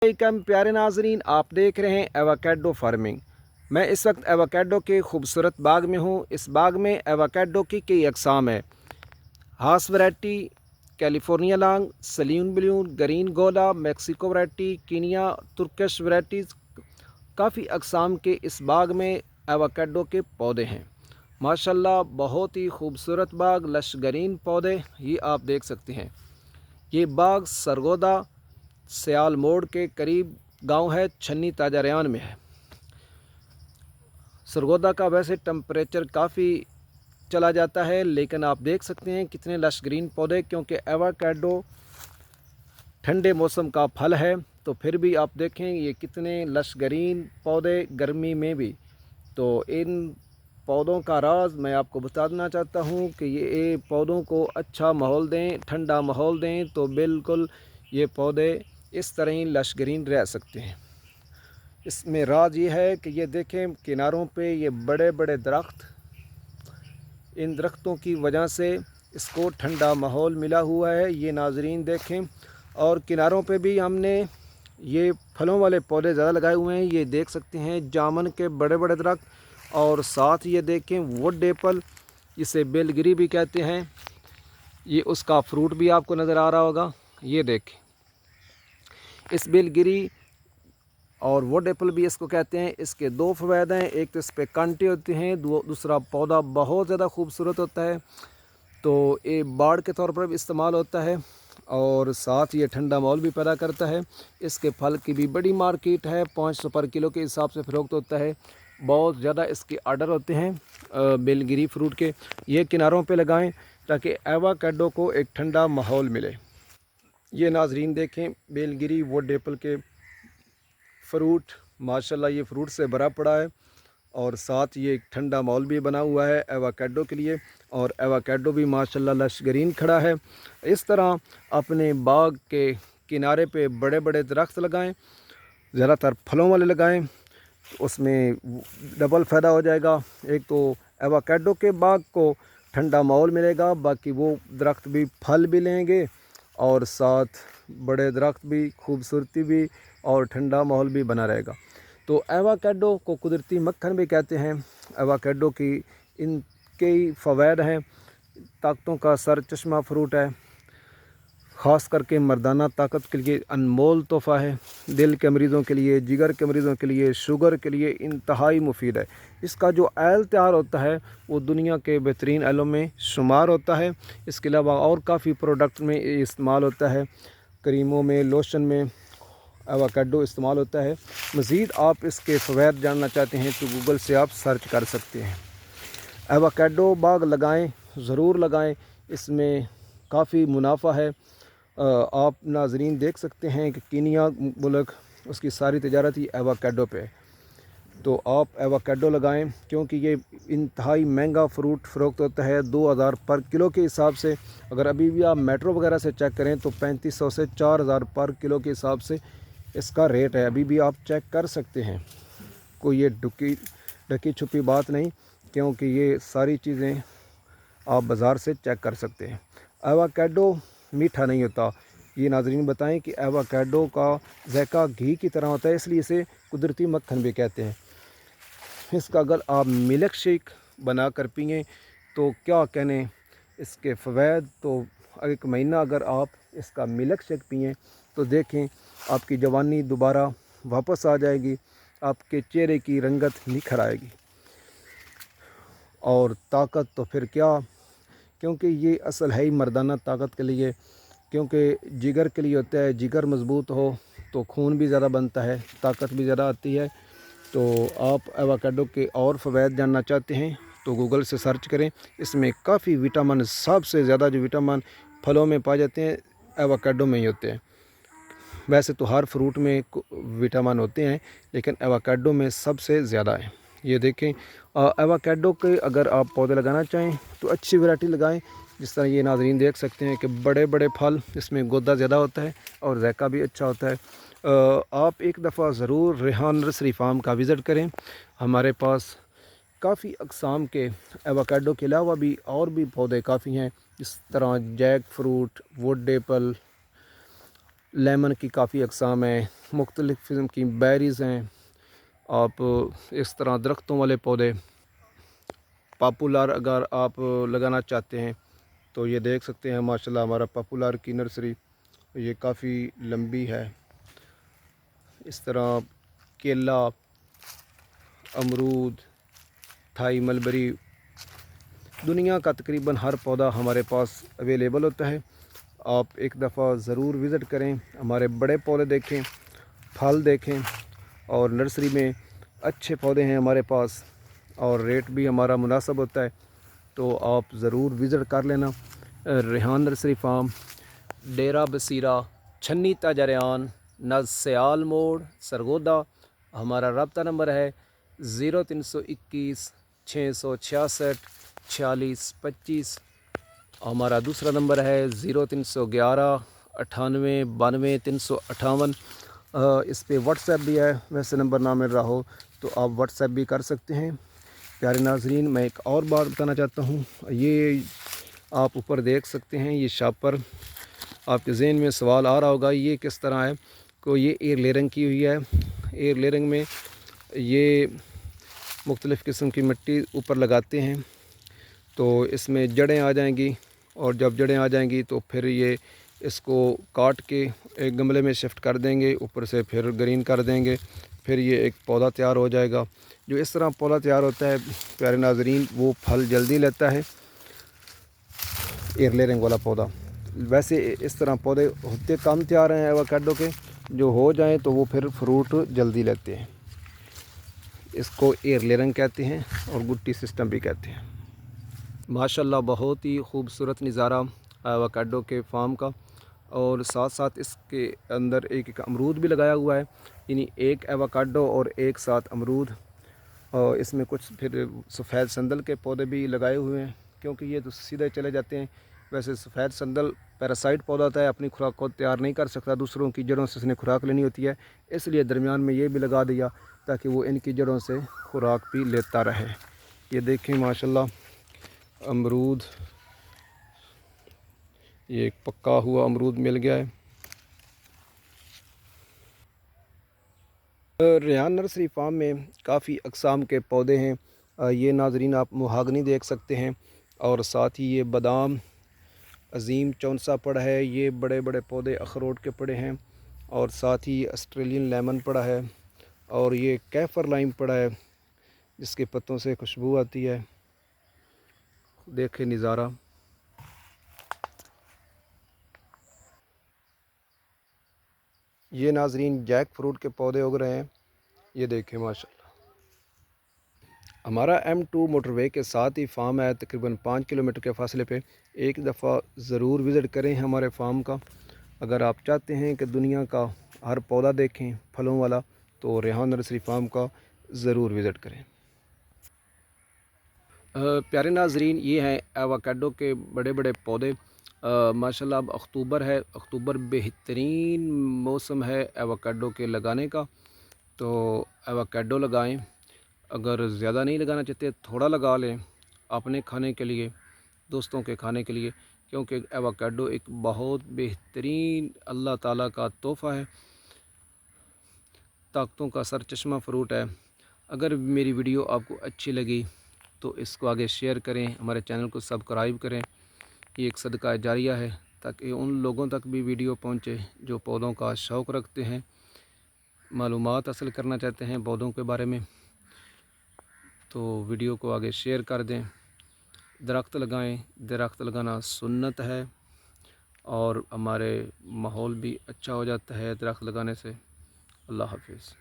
कम प्यारे नाजरीन, आप देख रहे हैं एवोकाडो फार्मिंग। मैं इस वक्त एवोकाडो के खूबसूरत बाग में हूँ। इस बाग में एवोकाडो की कई अक़साम है। हास वैरायटी, कैलिफोर्निया लॉन्ग, सलीन ब्लून, ग्रीन गोला, Mexico variety, Kenya, Turkish varieties, काफ़ी अक़साम के इस बाग में एवोकाडो के पौधे हैं। माशाल्लाह बहुत ही खूबसूरत बाग, लश ग्रीन पौधे ये आप देख सकते हैं। ये बाग सरगोदा सियाल मोड़ के करीब गांव है, छन्नी ताजा रेयान में है। सरगोदा का वैसे टेम्परेचर काफ़ी चला जाता है, लेकिन आप देख सकते हैं कितने लश ग्रीन पौधे, क्योंकि एवोकाडो ठंडे मौसम का फल है। तो फिर भी आप देखें ये कितने लश ग्रीन पौधे गर्मी में भी। तो इन पौधों का राज मैं आपको बताना चाहता हूँ कि ये पौधों को अच्छा माहौल दें, ठंडा माहौल दें, तो बिल्कुल ये पौधे इस तरह ही लश ग्रीन रह सकते हैं। इसमें राज ये है कि ये देखें किनारों पे ये बड़े बड़े दरख्त, इन दरख्तों की वजह से इसको ठंडा माहौल मिला हुआ है। ये नाजरीन देखें, और किनारों पे भी हमने ये फलों वाले पौधे ज़्यादा लगाए हुए हैं। ये देख सकते हैं जामुन के बड़े बड़े दरख्त, और साथ ये देखें वुड एप्पल, इसे बेलगिरी भी कहते हैं। ये उसका फ्रूट भी आपको नज़र आ रहा होगा। ये देखें, इस बेलगिरी और वुड एप्पल भी इसको कहते हैं। इसके दो फ़वायदे हैं, एक तो इस पर कांटे होते हैं, दूसरा पौधा बहुत ज़्यादा खूबसूरत होता है। तो ये बाड़ के तौर पर भी इस्तेमाल होता है, और साथ ये ठंडा माहौल भी पैदा करता है। इसके फल की भी बड़ी मार्केट है, 500 पर किलो के हिसाब से फ़रोख्त होता है। बहुत ज़्यादा इसके आर्डर होते हैं बेलगिरी फ्रूट के। ये किनारों पे लगाएं ताकि एवोकाडो को एक ठंडा माहौल मिले। ये नाजरीन देखें बेलगिरी वुड एप्पल के फ्रूट, माशाल्लाह ये फ्रूट से भरा पड़ा है, और साथ ये एक ठंडा माहौल भी बना हुआ है एवोकाडो के लिए। और एवोकाडो भी माशाल्लाह लश ग्रीन खड़ा है। इस तरह अपने बाग के किनारे पे बड़े बड़े दरख्त लगाएं, ज़्यादातर फलों वाले लगाएं, उसमें डबल फ़ायदा हो जाएगा। एक तो एवोकाडो के बाग को ठंडा माहौल मिलेगा, बाकी वो दरख्त भी फल भी लेंगे, और साथ बड़े दरख्त भी, खूबसूरती भी, और ठंडा माहौल भी बना रहेगा। तो एवोकाडो को कुदरती मक्खन भी कहते हैं। एवोकाडो की इन कई फ़वायद हैं। ताकतों का सर चश्मा फ्रूट है, ख़ास करके मर्दाना ताकत के लिए अनमोल तोहफ़ा है। दिल के मरीज़ों के लिए, जिगर के मरीज़ों के लिए, शुगर के लिए इंतहाई मुफीद है। इसका जो ऑयल तैयार होता है वो दुनिया के बेहतरीन ऑयलों में शुमार होता है। इसके अलावा और काफ़ी प्रोडक्ट में इस्तेमाल होता है, क्रीमों में, लोशन में एवोकाडो इस्तेमाल होता है। मज़ीद आप इसके फ़वायद जानना चाहते हैं तो गूगल से आप सर्च कर सकते हैं। एवोकाडो बाग लगाएं, ज़रूर लगाएं, इसमें काफ़ी मुनाफा है। आप नाजरीन देख सकते हैं कि कीनिया मुल्क, उसकी सारी तिजारत ही एवोकाडो पे है। तो आप एवोकाडो लगाएं, क्योंकि ये इंतहाई महंगा फ्रूट फ़रोख्त होता है 2000 पर किलो के हिसाब से। अगर अभी भी आप मेट्रो वगैरह से चेक करें तो 3500 से 4000 पर किलो के हिसाब से इसका रेट है। अभी भी आप चेक कर सकते हैं, कोई ये ढकी छुपी बात नहीं, क्योंकि ये सारी चीज़ें आप बाज़ार से चेक कर सकते हैं। एवोकाडो मीठा नहीं होता। ये नाजरीन बताएं कि एवोकाडो का ज़ायका घी की तरह होता है, इसलिए इसे कुदरती मक्खन भी कहते हैं। इसका अगर आप मिल्क शेक बना कर पिएँ तो क्या कहने, इसके फ़वायद तो एक महीना अगर आप इसका मिल्क शेक पिएँ तो देखें आपकी जवानी दोबारा वापस आ जाएगी, आपके चेहरे की रंगत निखर आएगी। और ताकत तो फिर क्या, क्योंकि ये असल है ही मर्दाना ताकत के लिए, क्योंकि जिगर के लिए होता है। जिगर मज़बूत हो तो खून भी ज़्यादा बनता है, ताकत भी ज़्यादा आती है। तो आप एवोकाडो के और फ़वायद जानना चाहते हैं तो गूगल से सर्च करें। इसमें काफ़ी विटामिन, सबसे ज़्यादा जो विटामिन फलों में पाए जाते हैं एवोकाडो में ही होते हैं। वैसे तो हर फ्रूट में विटामिन होते हैं, लेकिन एवोकाडो में सबसे ज़्यादा है। ये देखें, एवोकाडो के अगर आप पौधे लगाना चाहें तो अच्छी वैरायटी लगाएं। जिस तरह ये नाज़रीन देख सकते हैं कि बड़े बड़े फल, इसमें गोदा ज़्यादा होता है और ज़ायका भी अच्छा होता है। आप एक दफ़ा ज़रूर रेहान नर्सरी फार्म का विज़िट करें। हमारे पास काफ़ी अक़साम के एवोकाडो के अलावा भी और भी पौधे काफ़ी हैं, इस तरह jack fruit, wood apple, lemon کی کافی اقسام ہیں، مختلف قسم کی بیریز ہیں. آپ اس طرح درختوں والے پودے پاپولار اگر آپ لگانا چاہتے ہیں تو یہ دیکھ سکتے ہیں ماشاءاللہ ہمارا پاپولار کی نرسری یہ کافی لمبی ہے. اس طرح کیلا، امرود، تھائی ملبری، دنیا کا تقریباً ہر پودا ہمارے پاس اویلیبل ہوتا ہے. آپ ایک دفعہ ضرور وزٹ کریں، ہمارے بڑے پودے دیکھیں، پھل دیکھیں، اور نرسری میں اچھے پودے ہیں ہمارے پاس اور ریٹ بھی ہمارا مناسب ہوتا ہے. تو آپ ضرور وزٹ کر لینا. ریحان نرسری فارم، ڈیرہ بصیرہ، چھنی تاجریان، نز سیال موڑ، سرگودا. ہمارا رابطہ نمبر ہے 0321 666 4625. ہمارا دوسرا نمبر ہے 0311 98 92 358. اس پہ واٹس ایپ بھی ہے، ویسے نمبر نہ مل رہا ہو تو آپ واٹس ایپ بھی کر سکتے ہیں. پیارے ناظرین، میں ایک اور بات بتانا چاہتا ہوں. یہ آپ اوپر دیکھ سکتے ہیں، یہ شاپر آپ کے ذہن میں سوال آ رہا ہوگا یہ کس طرح ہے. کو یہ ایئر لیرنگ کی ہوئی ہے. ایئر لیرنگ میں یہ مختلف قسم کی مٹی اوپر لگاتے ہیں تو اس میں جڑیں آ جائیں گی، اور جب جڑیں آ جائیں گی تو پھر یہ اس کو کاٹ کے ایک گملے میں شفٹ کر دیں گے، اوپر سے پھر گرین کر دیں گے، پھر یہ ایک پودا تیار ہو جائے گا. جو اس طرح پودا تیار ہوتا ہے پیارے ناظرین، وہ پھل جلدی لیتا ہے ایئر لیرنگ والا پودا. ویسے اس طرح پودے ہوتے کم تیار ہیں ایووکیڈو کے، جو ہو جائیں تو وہ پھر فروٹ جلدی لیتے ہیں. اس کو ایئر لیرنگ کہتے ہیں اور گٹی سسٹم بھی کہتے ہیں. ماشاءاللہ بہت ہی خوبصورت نظارہ ایووکیڈو کے فارم کا، اور ساتھ ساتھ اس کے اندر ایک امرود بھی لگایا ہوا ہے، یعنی ایک ایووکیڈو اور ایک ساتھ امرود. اور اس میں کچھ پھر سفید سندل کے پودے بھی لگائے ہوئے ہیں، کیونکہ یہ تو سیدھے چلے جاتے ہیں. ویسے سفید سندل پیراسائٹ پودا ہوتا ہے، اپنی خوراک خود تیار نہیں کر سکتا، دوسروں کی جڑوں سے اس نے خوراک لینی ہوتی ہے. اس لیے درمیان میں یہ بھی لگا دیا تاکہ وہ ان کی جڑوں سے خوراک بھی لیتا رہے. یہ دیکھیں ماشاءاللہ امرود، یہ ایک پکا ہوا امرود مل گیا ہے. ریحان نرسری فارم میں کافی اقسام کے پودے ہیں. یہ ناظرین آپ مہاگنی دیکھ سکتے ہیں، اور ساتھ ہی یہ بادام، عظیم چونسا پڑا ہے، یہ بڑے بڑے پودے اخروٹ کے پڑے ہیں، اور ساتھ ہی آسٹریلین لیمن پڑا ہے، اور یہ کیفر لائم پڑا ہے جس کے پتوں سے خوشبو آتی ہے. دیکھیں نظارہ. یہ ناظرین جیک فروٹ کے پودے اگ رہے ہیں، یہ دیکھیں ماشاءاللہ. ہمارا M2 موٹر وے کے ساتھ ہی فارم ہے، تقریباً 5 کلومیٹر کے فاصلے پہ. ایک دفعہ ضرور وزٹ کریں ہمارے فارم کا. اگر آپ چاہتے ہیں کہ دنیا کا ہر پودا دیکھیں پھلوں والا تو ریحان نرسری فارم کا ضرور وزٹ کریں. پیارے ناظرین، یہ ہیں ایووکیڈو کے بڑے بڑے پودے. ماشاءاللہ اب اکتوبر ہے، اکتوبر بہترین موسم ہے ایووکیڈو کے لگانے کا. تو ایووکیڈو لگائیں. اگر زیادہ نہیں لگانا چاہتے تھوڑا لگا لیں اپنے کھانے کے لیے، دوستوں کے کھانے کے لیے، کیونکہ ایووکیڈو ایک بہت بہترین اللہ تعالیٰ کا تحفہ ہے، طاقتوں کا سر چشمہ فروٹ ہے. اگر میری ویڈیو آپ کو اچھی لگی تو اس کو آگے شیئر کریں، ہمارے چینل کو سبسکرائب کریں. یہ ایک صدقہ جاریہ ہے تاکہ ان لوگوں تک بھی ویڈیو پہنچے جو پودوں کا شوق رکھتے ہیں، معلومات حاصل کرنا چاہتے ہیں پودوں کے بارے میں. تو ویڈیو کو آگے شیئر کر دیں. درخت لگائیں، درخت لگانا سنت ہے، اور ہمارے ماحول بھی اچھا ہو جاتا ہے درخت لگانے سے. اللہ حافظ.